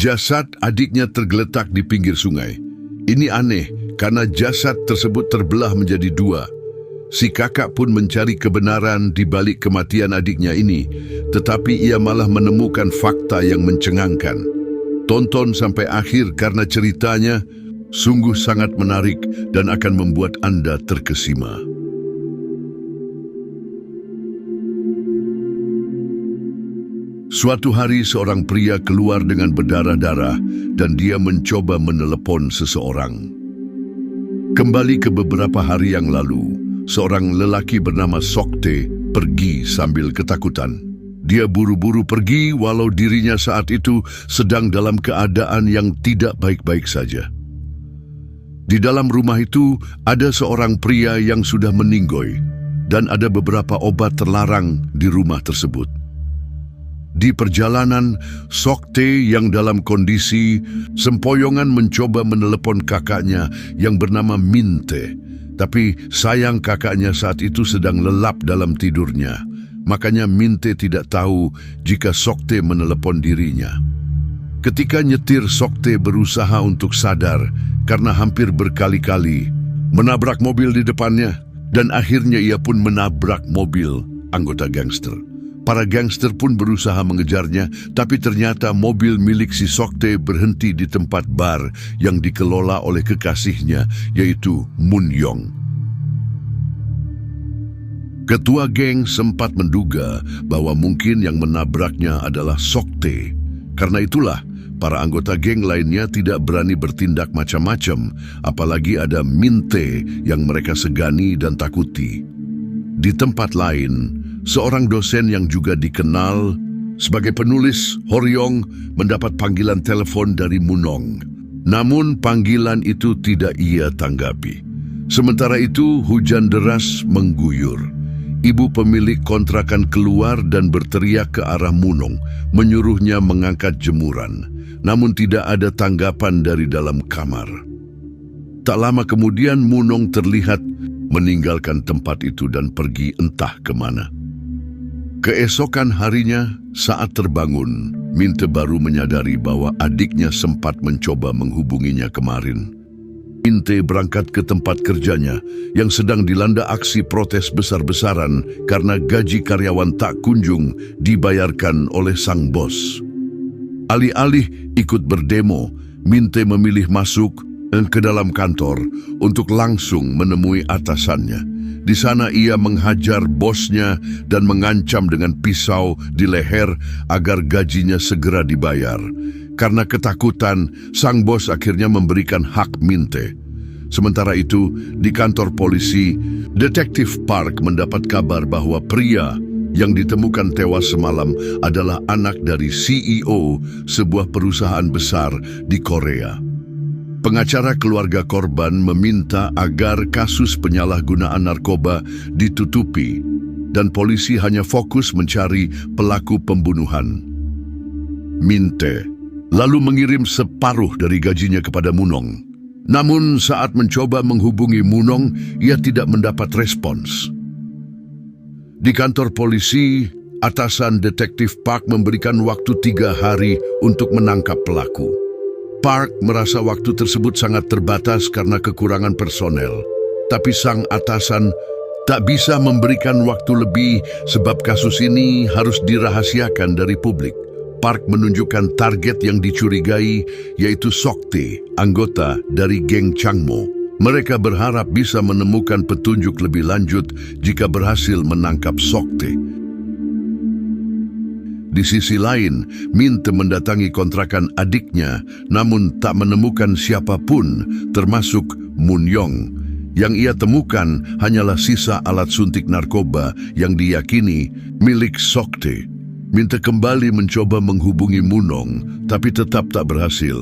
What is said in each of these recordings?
Jasad adiknya tergeletak di pinggir sungai. Ini aneh karena jasad tersebut terbelah menjadi dua. Si kakak pun mencari kebenaran di balik kematian adiknya ini, tetapi ia malah menemukan fakta yang mencengangkan. Tonton sampai akhir karena ceritanya sungguh sangat menarik dan akan membuat Anda terkesima. Suatu hari seorang pria keluar dengan berdarah-darah dan dia mencoba menelepon seseorang. Kembali ke beberapa hari yang lalu, seorang lelaki bernama Sokte pergi sambil ketakutan. Dia buru-buru pergi walau dirinya saat itu sedang dalam keadaan yang tidak baik-baik saja. Di dalam rumah itu ada seorang pria yang sudah meninggoy dan ada beberapa obat terlarang di rumah tersebut. Di perjalanan, Sokte yang dalam kondisi sempoyongan mencoba menelepon kakaknya yang bernama Minte. Tapi sayang kakaknya saat itu sedang lelap dalam tidurnya. Makanya Minte tidak tahu jika Sokte menelepon dirinya. Ketika nyetir, Sokte berusaha untuk sadar karena hampir berkali-kali menabrak mobil di depannya. Dan akhirnya ia pun menabrak mobil anggota gangster. Para gangster pun berusaha mengejarnya, tapi ternyata mobil milik si Sokte berhenti di tempat bar yang dikelola oleh kekasihnya, yaitu Mun Yong. Ketua geng sempat menduga bahwa mungkin yang menabraknya adalah Sokte. Karena itulah, para anggota geng lainnya tidak berani bertindak macam-macam, apalagi ada Minte yang mereka segani dan takuti. Di tempat lain, seorang dosen yang juga dikenal sebagai penulis, Horyong, mendapat panggilan telepon dari Munong. Namun panggilan itu tidak ia tanggapi. Sementara itu hujan deras mengguyur. Ibu pemilik kontrakan keluar dan berteriak ke arah Munong, menyuruhnya mengangkat jemuran. Namun tidak ada tanggapan dari dalam kamar. Tak lama kemudian Munong terlihat meninggalkan tempat itu dan pergi entah kemana. Keesokan harinya, saat terbangun, Minte baru menyadari bahwa adiknya sempat mencoba menghubunginya kemarin. Minte berangkat ke tempat kerjanya yang sedang dilanda aksi protes besar-besaran karena gaji karyawan tak kunjung dibayarkan oleh sang bos. Alih-alih ikut berdemo, Minte memilih masuk ke dalam kantor untuk langsung menemui atasannya. Di sana ia menghajar bosnya dan mengancam dengan pisau di leher agar gajinya segera dibayar. Karena ketakutan, sang bos akhirnya memberikan hak Minte. Sementara itu, di kantor polisi, Detektif Park mendapat kabar bahwa pria yang ditemukan tewas semalam adalah anak dari CEO sebuah perusahaan besar di Korea. Pengacara keluarga korban meminta agar kasus penyalahgunaan narkoba ditutupi dan polisi hanya fokus mencari pelaku pembunuhan. Minte lalu mengirim separuh dari gajinya kepada Munong. Namun saat mencoba menghubungi Munong, ia tidak mendapat respons. Di kantor polisi, atasan Detektif Park memberikan waktu 3 hari untuk menangkap pelaku. Park merasa waktu tersebut sangat terbatas karena kekurangan personel. Tapi sang atasan tak bisa memberikan waktu lebih sebab kasus ini harus dirahasiakan dari publik. Park menunjukkan target yang dicurigai, yaitu Sokte, anggota dari geng Changmo. Mereka berharap bisa menemukan petunjuk lebih lanjut jika berhasil menangkap Sokte. Di sisi lain, Minte mendatangi kontrakan adiknya, namun tak menemukan siapapun, termasuk Mun Yong. Yang ia temukan hanyalah sisa alat suntik narkoba yang diyakini milik Sokte. Minte kembali mencoba menghubungi Munong, tapi tetap tak berhasil.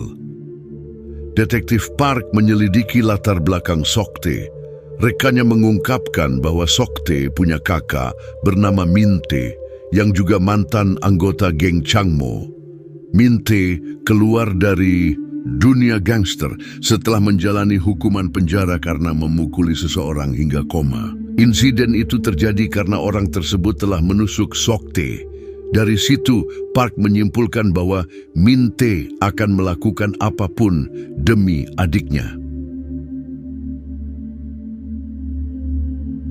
Detektif Park menyelidiki latar belakang Sokte. Rekannya mengungkapkan bahwa Sokte punya kakak bernama Minte, yang juga mantan anggota geng Changmo. Minte keluar dari dunia gangster setelah menjalani hukuman penjara karena memukuli seseorang hingga koma. Insiden itu terjadi karena orang tersebut telah menusuk Sokte Dari situ, Park menyimpulkan bahwa Min Tae akan melakukan apapun demi adiknya.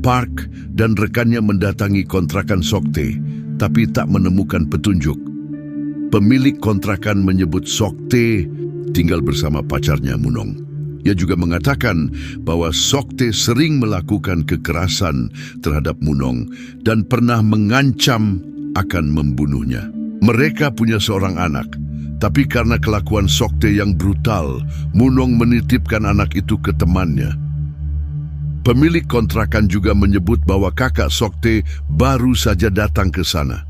Park dan rekannya mendatangi kontrakan Sok Tae, tapi tak menemukan petunjuk. Pemilik kontrakan menyebut Sok Tae tinggal bersama pacarnya Munong. Ia juga mengatakan bahwa Sok Tae sering melakukan kekerasan terhadap Munong dan pernah mengancam akan membunuhnya. Mereka punya seorang anak, tapi karena kelakuan Sok Tae yang brutal, Munong menitipkan anak itu ke temannya. Pemilik kontrakan juga menyebut bahwa kakak Sok Tae baru saja datang ke sana.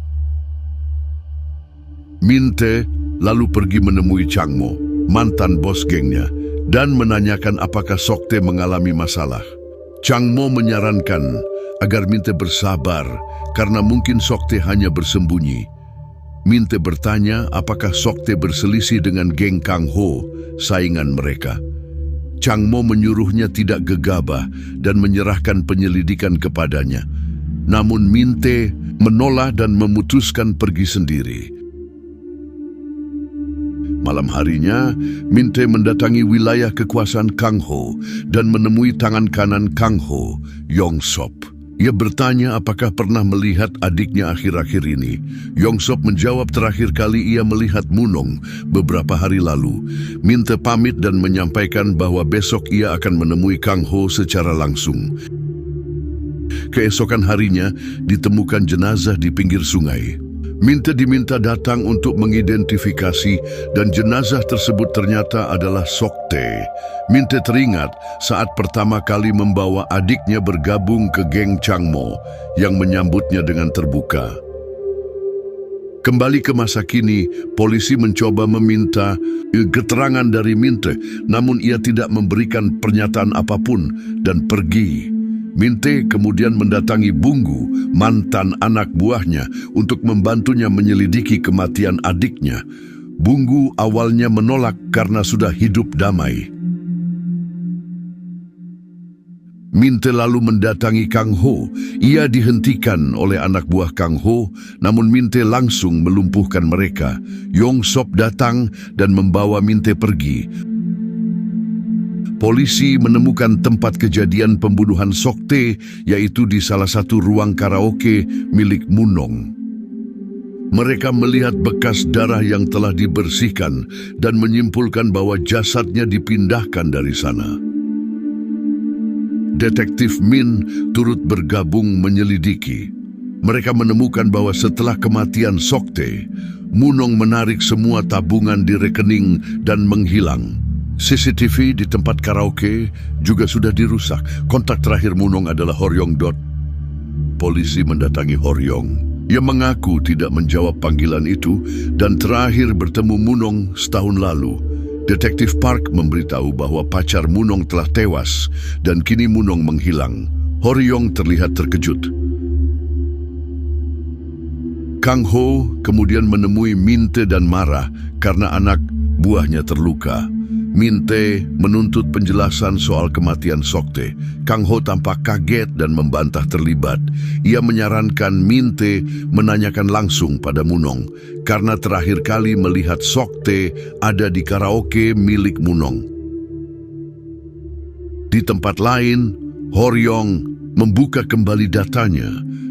Min Tae lalu pergi menemui Chang Mo, mantan bos gengnya, dan menanyakan apakah Sok Tae mengalami masalah. Chang Mo menyarankan agar Min Tae bersabar karena mungkin Sok Tae hanya bersembunyi. Min Tae bertanya apakah Sok Tae berselisih dengan geng Kang Ho, saingan mereka. Chang Mo menyuruhnya tidak gegabah dan menyerahkan penyelidikan kepadanya. Namun Min Tae menolak dan memutuskan pergi sendiri. Malam harinya, Min Tae mendatangi wilayah kekuasaan Kang Ho dan menemui tangan kanan Kang Ho, Yong Sop. Ia bertanya apakah pernah melihat adiknya akhir-akhir ini. Yong Sop menjawab terakhir kali ia melihat Munong beberapa hari lalu. Min Tae pamit dan menyampaikan bahwa besok ia akan menemui Kang Ho secara langsung. Keesokan harinya ditemukan jenazah di pinggir sungai. Min Tae diminta datang untuk mengidentifikasi dan jenazah tersebut ternyata adalah Sok Tae. Min Tae teringat saat pertama kali membawa adiknya bergabung ke geng Chang Mo yang menyambutnya dengan terbuka. Kembali ke masa kini, polisi mencoba meminta keterangan dari Min Tae, namun ia tidak memberikan pernyataan apapun dan pergi. Min Tae kemudian mendatangi Bunggu, mantan anak buahnya, untuk membantunya menyelidiki kematian adiknya. Bunggu awalnya menolak karena sudah hidup damai. Min Tae lalu mendatangi Kang Ho. Ia dihentikan oleh anak buah Kang Ho, namun Min Tae langsung melumpuhkan mereka. Yong Sop datang dan membawa Min Tae pergi. Polisi menemukan tempat kejadian pembunuhan Sok Tae, yaitu di salah satu ruang karaoke milik Munong. Mereka melihat bekas darah yang telah dibersihkan dan menyimpulkan bahwa jasadnya dipindahkan dari sana. Detektif Min turut bergabung menyelidiki. Mereka menemukan bahwa setelah kematian Sok Tae, Munong menarik semua tabungan di rekening dan menghilang. CCTV di tempat karaoke juga sudah dirusak. Kontak terakhir Munong adalah Horyong. Polisi mendatangi Horyong. Ia mengaku tidak menjawab panggilan itu dan terakhir bertemu Munong setahun lalu. Detektif Park memberitahu bahwa pacar Munong telah tewas dan kini Munong menghilang. Horyong terlihat terkejut. Kang Ho kemudian menemui Min Tae dan marah karena anak buahnya terluka. Min Tae menuntut penjelasan soal kematian Sok Tae. Kang Ho tampak kaget dan membantah terlibat. Ia menyarankan Min Tae menanyakan langsung pada Munong karena terakhir kali melihat Sok Tae ada di karaoke milik Munong. Di tempat lain, Horyong membuka kembali datanya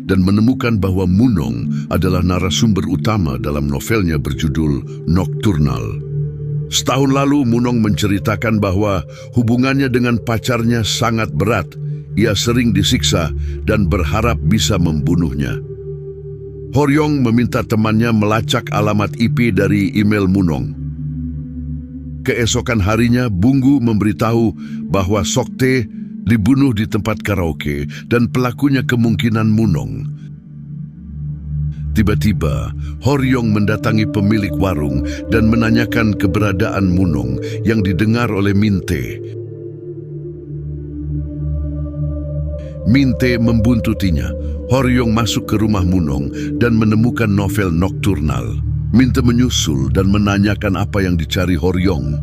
dan menemukan bahwa Munong adalah narasumber utama dalam novelnya berjudul Nocturnal. Setahun lalu Munong menceritakan bahwa hubungannya dengan pacarnya sangat berat. Ia sering disiksa dan berharap bisa membunuhnya. Horyong meminta temannya melacak alamat IP dari email Munong. Keesokan harinya, Bunggu memberitahu bahwa Sok Tae dibunuh di tempat karaoke dan pelakunya kemungkinan Munong. Tiba-tiba, Horyong mendatangi pemilik warung dan menanyakan keberadaan Munong yang didengar oleh Min Tae. Min Tae membuntutinya. Horyong masuk ke rumah Munong dan menemukan novel Nocturnal. Min Tae menyusul dan menanyakan apa yang dicari Horyong.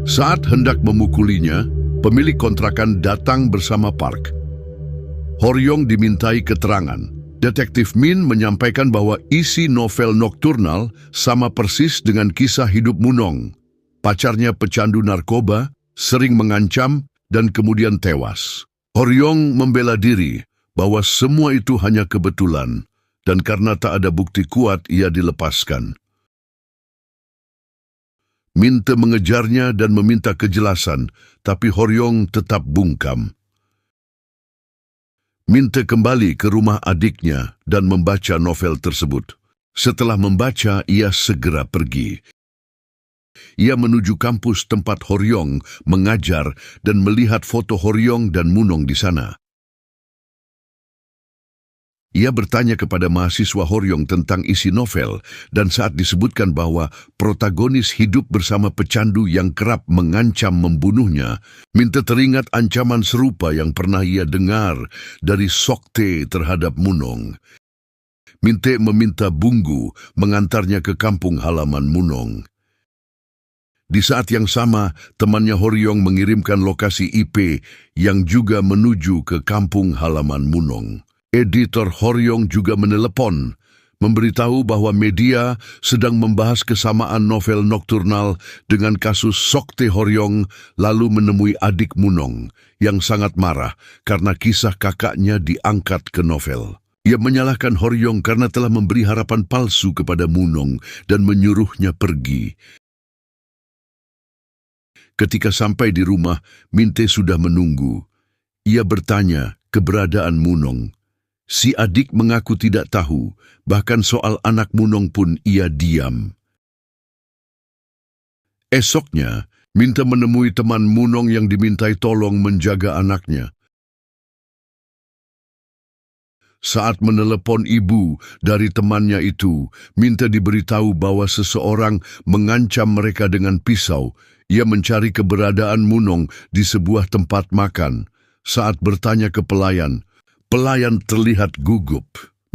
Saat hendak memukulinya, pemilik kontrakan datang bersama Park. Horyong dimintai keterangan. Detektif Min menyampaikan bahwa isi novel Nocturnal sama persis dengan kisah hidup Munong. Pacarnya pecandu narkoba, sering mengancam, dan kemudian tewas. Horyong membela diri bahwa semua itu hanya kebetulan, dan karena tak ada bukti kuat ia dilepaskan. Minte mengejarnya dan meminta kejelasan, tapi Horyong tetap bungkam. Minte kembali ke rumah adiknya dan membaca novel tersebut. Setelah membaca, ia segera pergi. Ia menuju kampus tempat Horyong mengajar dan melihat foto Horyong dan Munong di sana. Ia bertanya kepada mahasiswa Horyong tentang isi novel, dan saat disebutkan bahwa protagonis hidup bersama pecandu yang kerap mengancam membunuhnya, Minte teringat ancaman serupa yang pernah ia dengar dari Sokte terhadap Munong. Minte meminta Bunggu mengantarnya ke kampung halaman Munong. Di saat yang sama, temannya Horyong mengirimkan lokasi IP yang juga menuju ke kampung halaman Munong. Editor Horyong juga menelepon, memberitahu bahwa media sedang membahas kesamaan novel Nocturnal dengan kasus Sokte Horyong, lalu menemui adik Munong yang sangat marah karena kisah kakaknya diangkat ke novel. Ia menyalahkan Horyong karena telah memberi harapan palsu kepada Munong dan menyuruhnya pergi. Ketika sampai di rumah, Minte sudah menunggu. Ia bertanya keberadaan Munong. Si adik mengaku tidak tahu, bahkan soal anak Munong pun ia diam. Esoknya, Minte menemui teman Munong yang dimintai tolong menjaga anaknya. Saat menelepon ibu dari temannya itu, Minte diberitahu bahwa seseorang mengancam mereka dengan pisau. Ia mencari keberadaan Munong di sebuah tempat makan. Saat bertanya ke pelayan terlihat gugup.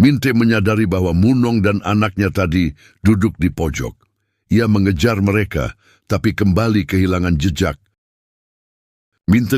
Minte menyadari bahwa Munong dan anaknya tadi duduk di pojok. Ia mengejar mereka, tapi kembali kehilangan jejak. Minte